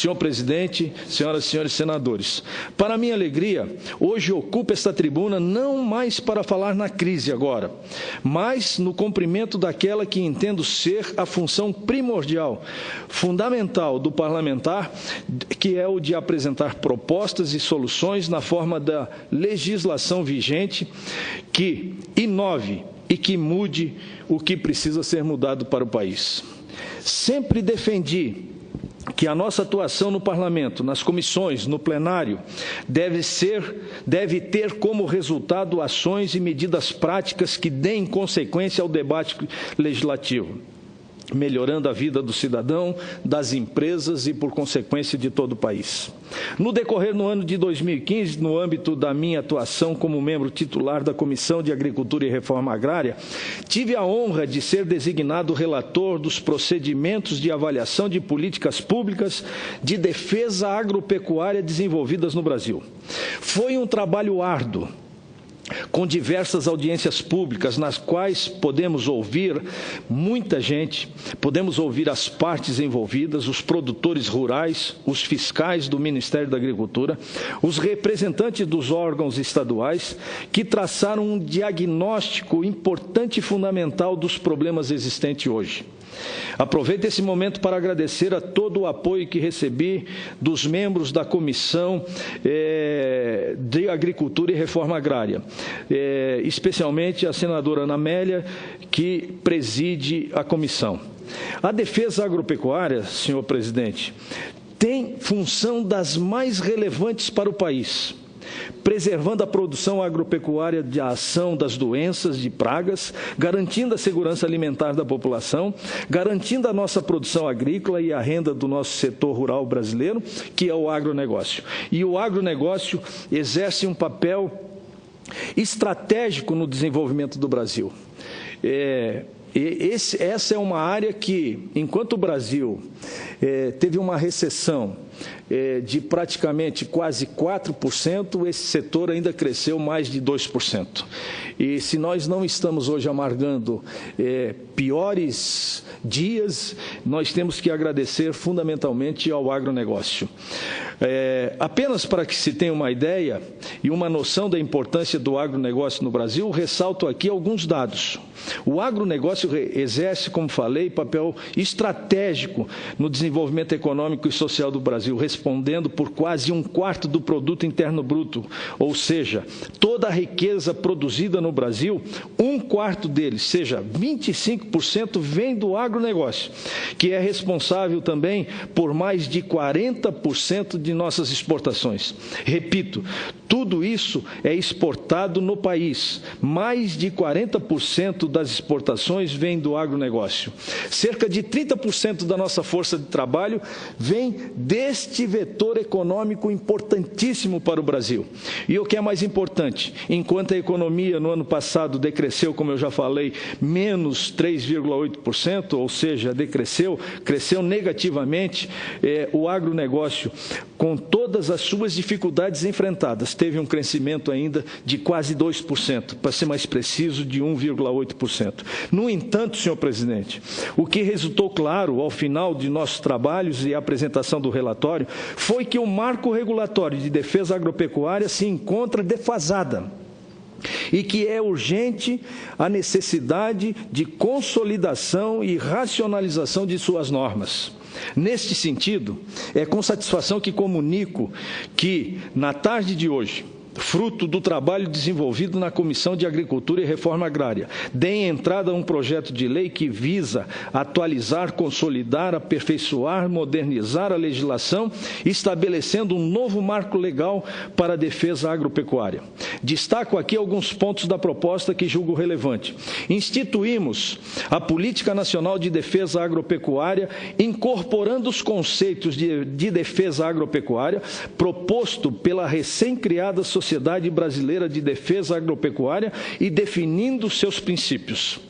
senhor presidente, senhoras e senhores senadores. Para minha alegria, hoje ocupo esta tribuna não mais para falar na crise agora, mas no cumprimento daquela que entendo ser a função primordial, fundamental do parlamentar, que é o de apresentar propostas e soluções na forma da legislação vigente que inove e que mude o que precisa ser mudado para o país. Sempre defendi que a nossa atuação no parlamento, nas comissões, no plenário, deve ter como resultado ações e medidas práticas que deem consequência ao debate legislativo, melhorando a vida do cidadão, das empresas e, por consequência, de todo o país. No decorrer do ano de 2015, no âmbito da minha atuação como membro titular da Comissão de Agricultura e Reforma Agrária, tive a honra de ser designado relator dos procedimentos de avaliação de políticas públicas de defesa agropecuária desenvolvidas no Brasil. Foi um trabalho árduo, com diversas audiências públicas, nas quais podemos ouvir muita gente, podemos ouvir as partes envolvidas, os produtores rurais, os fiscais do Ministério da Agricultura, os representantes dos órgãos estaduais, que traçaram um diagnóstico importante e fundamental dos problemas existentes hoje. Aproveito esse momento para agradecer a todo o apoio que recebi dos membros da Comissão de Agricultura e Reforma Agrária, especialmente a senadora Ana Amélia, que preside a comissão. A defesa agropecuária, senhor presidente, tem função das mais relevantes para o país, preservando a produção agropecuária de ação das doenças, de pragas, garantindo a segurança alimentar da população, garantindo a nossa produção agrícola e a renda do nosso setor rural brasileiro, que é o agronegócio. E o agronegócio exerce um papel estratégico no desenvolvimento do Brasil. Essa é uma área que, enquanto o Brasil teve uma recessão de praticamente quase 4%, esse setor ainda cresceu mais de 2%. E se nós não estamos hoje amargando piores dias, nós temos que agradecer fundamentalmente ao agronegócio. Apenas para que se tenha uma ideia e uma noção da importância do agronegócio no Brasil, ressalto aqui alguns dados. O agronegócio exerce, como falei, papel estratégico no desenvolvimento econômico e social do Brasil, respondendo por quase 1/4 do produto interno bruto, ou seja, toda a riqueza produzida no Brasil, 1/4 dele, seja 25%, vem do agronegócio, que é responsável também por mais de 40% de nossas exportações. Repito, tudo isso é exportado no país. Mais de 40% das exportações vem do agronegócio. Cerca de 30% da nossa força de trabalho vem deste vetor econômico importantíssimo para o Brasil. E o que é mais importante, enquanto a economia no ano passado decresceu, como eu já falei, menos 3,8%, ou seja, cresceu negativamente, o agronegócio, com todas as suas dificuldades enfrentadas, teve um crescimento ainda de quase 2%, para ser mais preciso, de 1,8%. No entanto, senhor presidente, o que resultou claro ao final de nossos trabalhos e a apresentação do relatório foi que o marco regulatório de defesa agropecuária se encontra defasada e que é urgente a necessidade de consolidação e racionalização de suas normas. Neste sentido, é com satisfação que comunico que, na tarde de hoje, fruto do trabalho desenvolvido na Comissão de Agricultura e Reforma Agrária, dei entrada a um projeto de lei que visa atualizar, consolidar, aperfeiçoar, modernizar a legislação, estabelecendo um novo marco legal para a defesa agropecuária. Destaco aqui alguns pontos da proposta que julgo relevante. Instituímos a Política Nacional de Defesa Agropecuária, incorporando os conceitos de defesa agropecuária proposto pela recém-criada Sociedade Brasileira de Defesa Agropecuária e definindo seus princípios.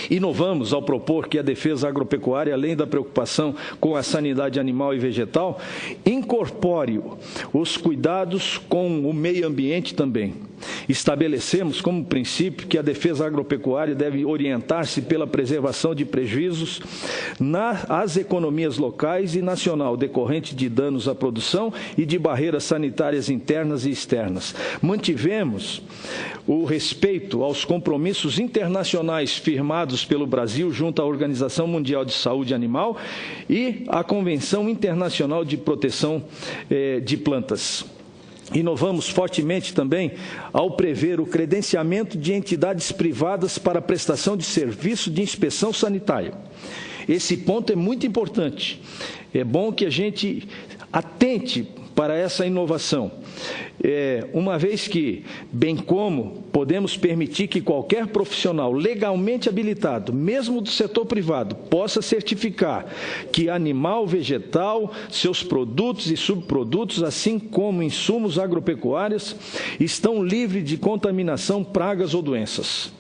Inovamos ao propor que a defesa agropecuária, além da preocupação com a sanidade animal e vegetal, incorpore os cuidados com o meio ambiente também. Estabelecemos como princípio que a defesa agropecuária deve orientar-se pela preservação de prejuízos às economias locais e nacional, decorrente de danos à produção e de barreiras sanitárias internas e externas. Mantivemos o respeito aos compromissos internacionais firmados pelo Brasil junto à Organização Mundial de Saúde Animal e à Convenção Internacional de Proteção de Plantas. Inovamos fortemente também ao prever o credenciamento de entidades privadas para a prestação de serviço de inspeção sanitária. Esse ponto é muito importante. É bom que a gente atente para essa inovação, uma vez que, bem como podemos permitir que qualquer profissional legalmente habilitado, mesmo do setor privado, possa certificar que animal, vegetal, seus produtos e subprodutos, assim como insumos agropecuários, estão livres de contaminação, pragas ou doenças.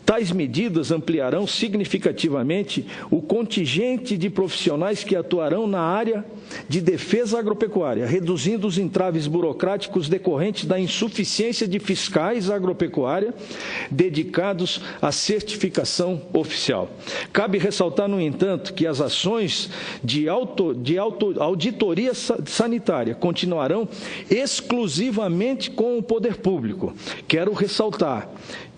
Tais medidas ampliarão significativamente o contingente de profissionais que atuarão na área de defesa agropecuária, reduzindo os entraves burocráticos decorrentes da insuficiência de fiscais agropecuária dedicados à certificação oficial. Cabe ressaltar, no entanto, que as ações de auditoria sanitária continuarão exclusivamente com o poder público. Quero ressaltar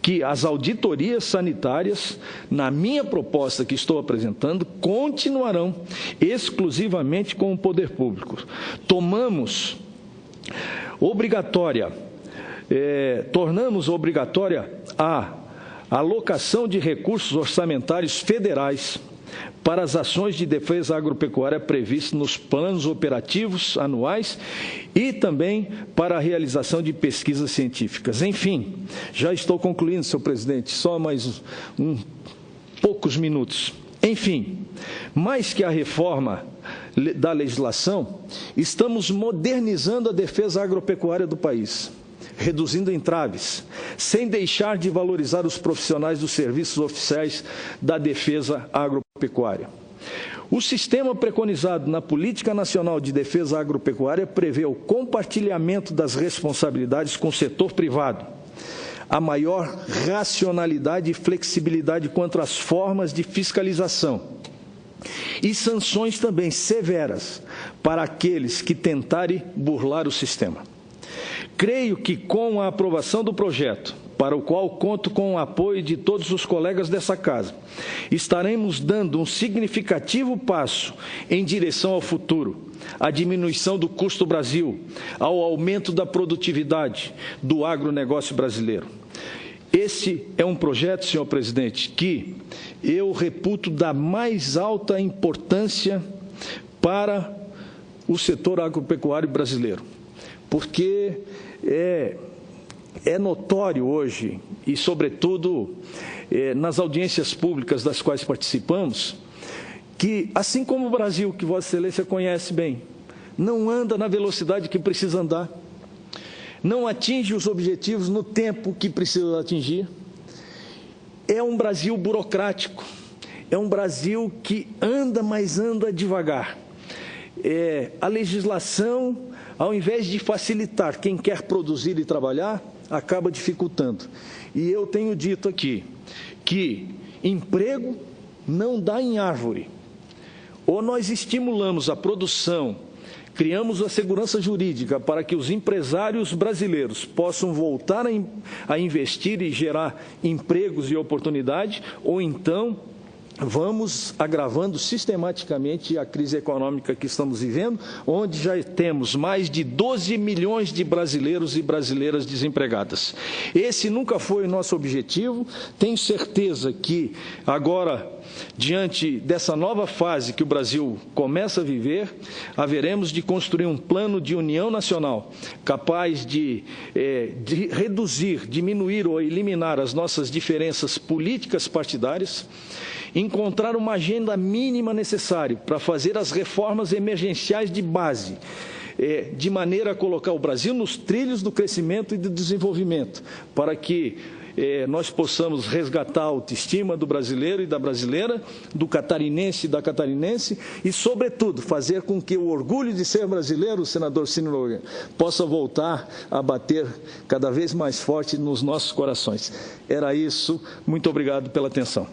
que as auditorias sanitárias, na minha proposta que estou apresentando, continuarão exclusivamente com o poder público. Tornamos obrigatória a alocação de recursos orçamentários federais para as ações de defesa agropecuária previstas nos planos operativos anuais e também para a realização de pesquisas científicas. Enfim, já estou concluindo, senhor presidente, só mais poucos minutos. Enfim, mais que a reforma da legislação, estamos modernizando a defesa agropecuária do país, reduzindo entraves, sem deixar de valorizar os profissionais dos serviços oficiais da defesa agropecuária. O sistema preconizado na Política Nacional de Defesa Agropecuária prevê o compartilhamento das responsabilidades com o setor privado, a maior racionalidade e flexibilidade quanto às formas de fiscalização e sanções também severas para aqueles que tentarem burlar o sistema. Creio que, com a aprovação do projeto, para o qual conto com o apoio de todos os colegas dessa casa, estaremos dando um significativo passo em direção ao futuro, à diminuição do custo Brasil, ao aumento da produtividade do agronegócio brasileiro. Esse é um projeto, senhor presidente, que eu reputo da mais alta importância para o setor agropecuário brasileiro, porque é notório hoje, e sobretudo nas audiências públicas das quais participamos, que, assim como o Brasil, que Vossa Excelência conhece bem, não anda na velocidade que precisa andar, não atinge os objetivos no tempo que precisa atingir. É um Brasil burocrático, é um Brasil que anda, mas anda devagar. A legislação, ao invés de facilitar quem quer produzir e trabalhar, acaba dificultando. E eu tenho dito aqui que emprego não dá em árvore. Ou nós estimulamos a produção, criamos a segurança jurídica para que os empresários brasileiros possam voltar a investir e gerar empregos e oportunidades, ou então vamos agravando sistematicamente a crise econômica que estamos vivendo, onde já temos mais de 12 milhões de brasileiros e brasileiras desempregadas. Esse nunca foi o nosso objetivo. Tenho certeza que agora, diante dessa nova fase que o Brasil começa a viver, haveremos de construir um plano de união nacional capaz de reduzir, diminuir ou eliminar as nossas diferenças políticas partidárias, encontrar uma agenda mínima necessária para fazer as reformas emergenciais de base, de maneira a colocar o Brasil nos trilhos do crescimento e do desenvolvimento, para que nós possamos resgatar a autoestima do brasileiro e da brasileira, do catarinense e da catarinense e, sobretudo, fazer com que o orgulho de ser brasileiro, senador Ciro Nogueira, possa voltar a bater cada vez mais forte nos nossos corações. Era isso. Muito obrigado pela atenção.